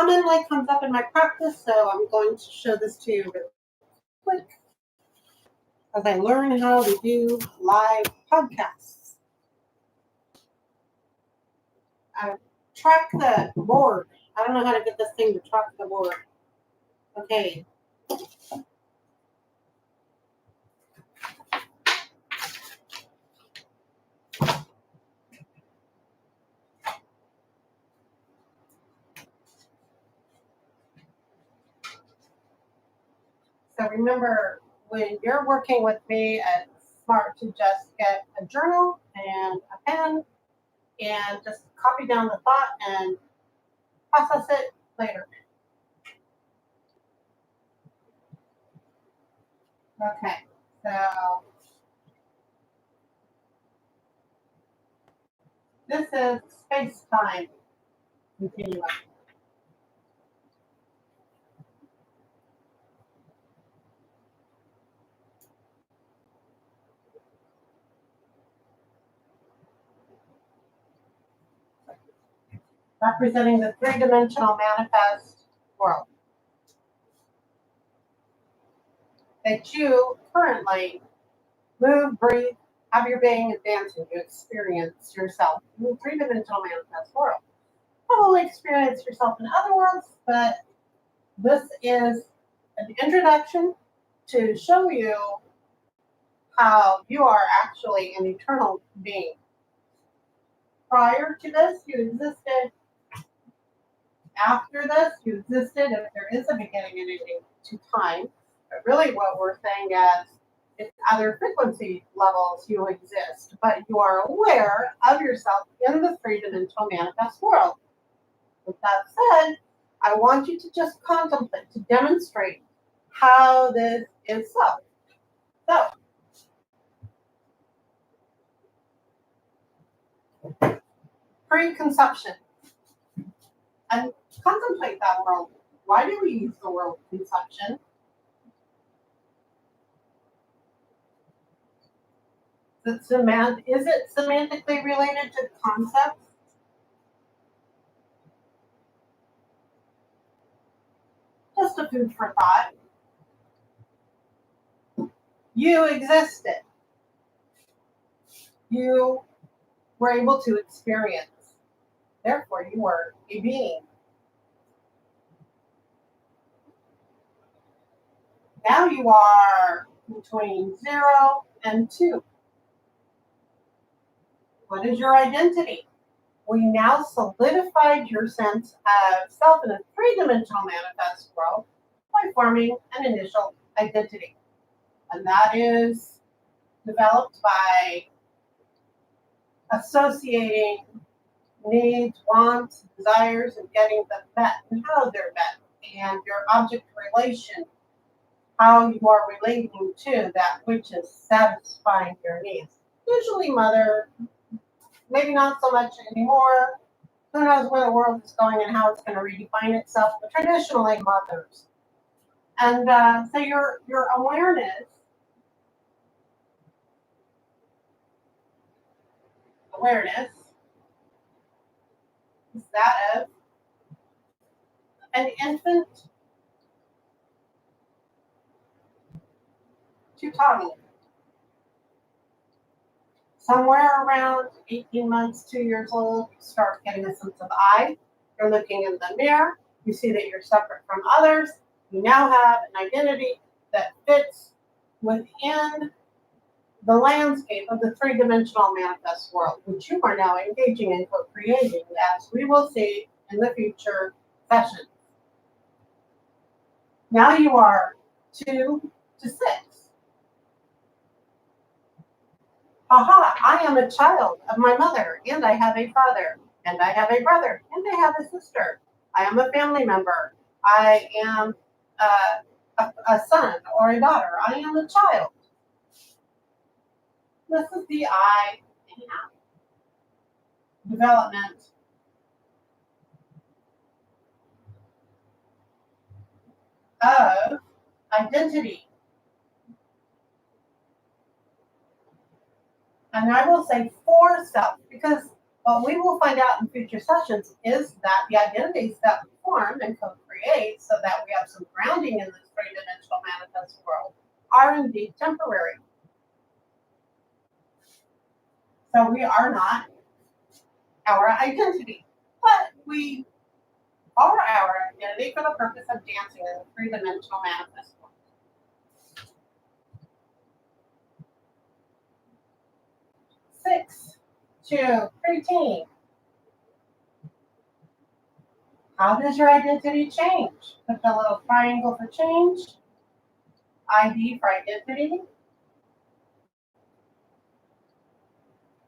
commonly comes up in my practice, so I'm going to show this to you real quick as I learn how to do live podcasts. I track the board. I don't know how to get this thing to track the board. Okay. So remember, when you're working with me, it's smart to just get a journal and a pen and just copy down the thought and process it later. Okay, so this is space-time continuum. Representing the three-dimensional manifest world that you currently move, breathe, have your being, and dancing. You experience yourself in the three-dimensional manifest world. Probably experience yourself in other worlds, but this is an introduction to show you how you are actually an eternal being. Prior to this, you existed. After this, you existed. If there is a beginning and ending to time, but really what we're saying is in other frequency levels you exist, but you are aware of yourself in the three-dimensional manifest world. With that said, I want you to just contemplate, to demonstrate how this is so. So, pre-conception. And contemplate that world. Why do we use the word conception? Is it semantically related to concepts? Just a food for thought. You existed. You were able to experience. Therefore, you were a being. Now you are between 0 and 2. What is your identity? We now solidified your sense of self in a three-dimensional manifest world by forming an initial identity. And that is developed by associating needs, wants, desires, and getting them met and how they're met, and your object relation, how you are relating to that which is satisfying your needs. Usually mother, maybe not so much anymore. Who knows where the world is going and how it's going to redefine itself, but traditionally mothers. And so your awareness is that of an infant to toddler. Somewhere around 18 months, 2 years old, you start getting a sense of I. You're looking in the mirror. You see that you're separate from others. You now have an identity that fits within the landscape of the three-dimensional manifest world, which you are now engaging in co-creating, as we will see in the future sessions. Now you are 2 to 6. Aha, I am a child of my mother, and I have a father, and I have a brother, and I have a sister. I am a family member. I am a son or a daughter. I am a child. This is the I am. Development of identity. And I will say for self, because What we will find out in future sessions is that the identities that we form and co-create so that we have some grounding in this three-dimensional manifest world are indeed temporary. So we are not our identity, but we are our identity for the purpose of dancing in the three-dimensional manifest world. 6 to preteen. How does your identity change? Put the little triangle for change. ID for identity.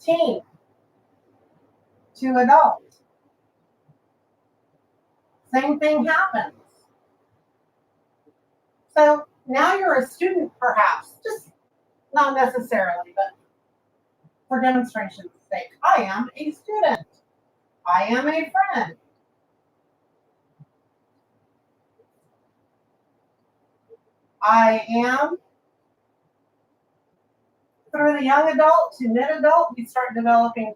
Teen to adult. Same thing happens. So now you're a student, perhaps, just not necessarily, but for demonstration's sake, I am a student. I am a friend. I am, through the young adult to mid-adult, we start developing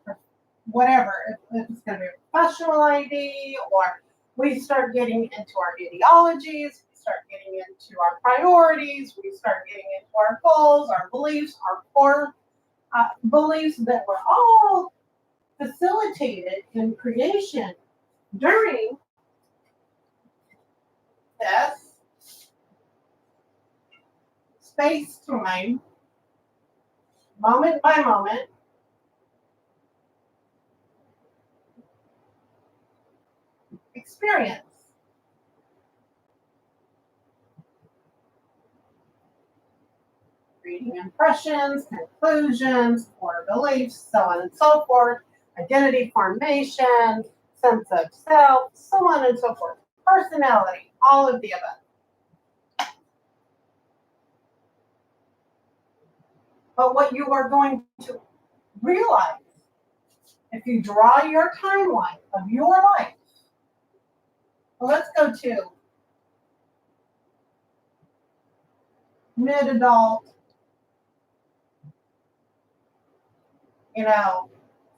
whatever. If it's going to be a professional ID, or we start getting into our ideologies, we start getting into our priorities, we start getting into our goals, our beliefs, our core beliefs that were all facilitated in creation during this space-time, moment by moment, experience. Reading impressions, conclusions, core beliefs, so on and so forth, identity formation, sense of self, so on and so forth, personality, all of the above. But what you are going to realize if you draw your timeline of your life, well, let's go to mid-adult,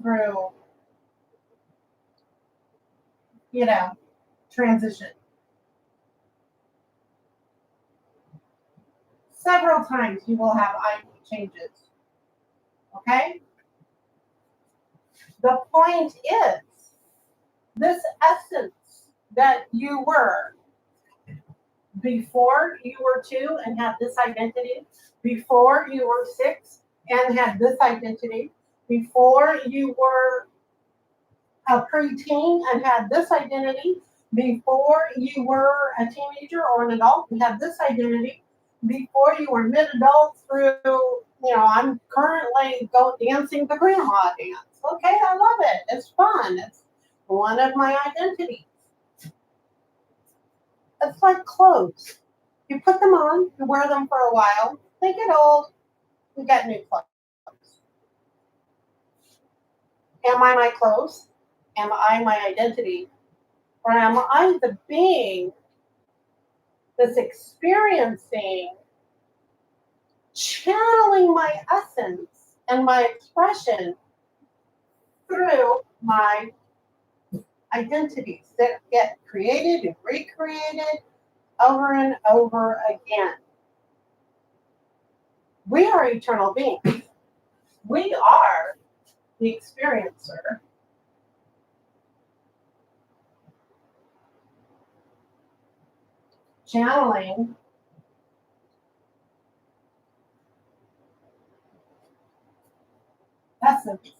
through, transition. Several times you will have ID changes. Okay? The point is, this essence that you were before you were 2 and had this identity, before you were 6 and had this identity, before you were a preteen and had this identity, before you were a teenager or an adult and had this identity, before you were mid-adult through, I'm currently dancing the grandma dance. Okay, I love it. It's fun. It's one of my identities. It's like clothes. You put them on, you wear them for a while, they get old, you get new clothes. Am I my clothes? Am I my identity? Or am I the being that's experiencing, channeling my essence and my expression through my identities that get created and recreated over and over again? We are eternal beings. We are the experiencer. Channeling essence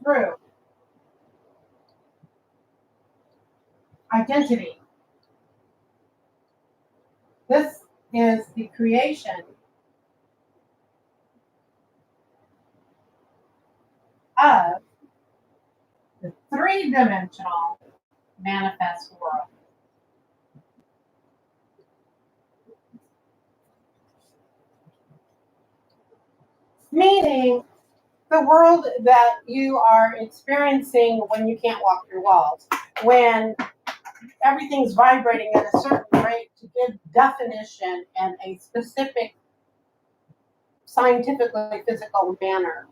through identity. This is the creation of the three-dimensional manifest world. Meaning the world that you are experiencing when you can't walk through walls, when everything's vibrating at a certain rate to give definition and a specific scientifically physical manner.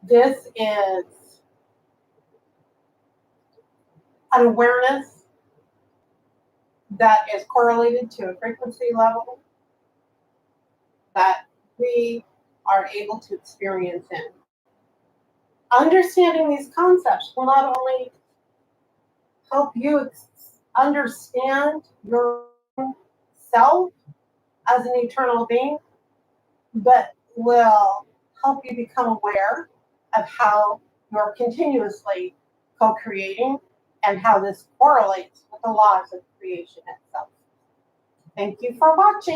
This is an awareness that is correlated to a frequency level that we are able to experience in. Understanding these concepts will not only help you understand yourself as an eternal being, but will help you become aware of how you're continuously co-creating and how this correlates with the laws of creation itself. Thank you for watching.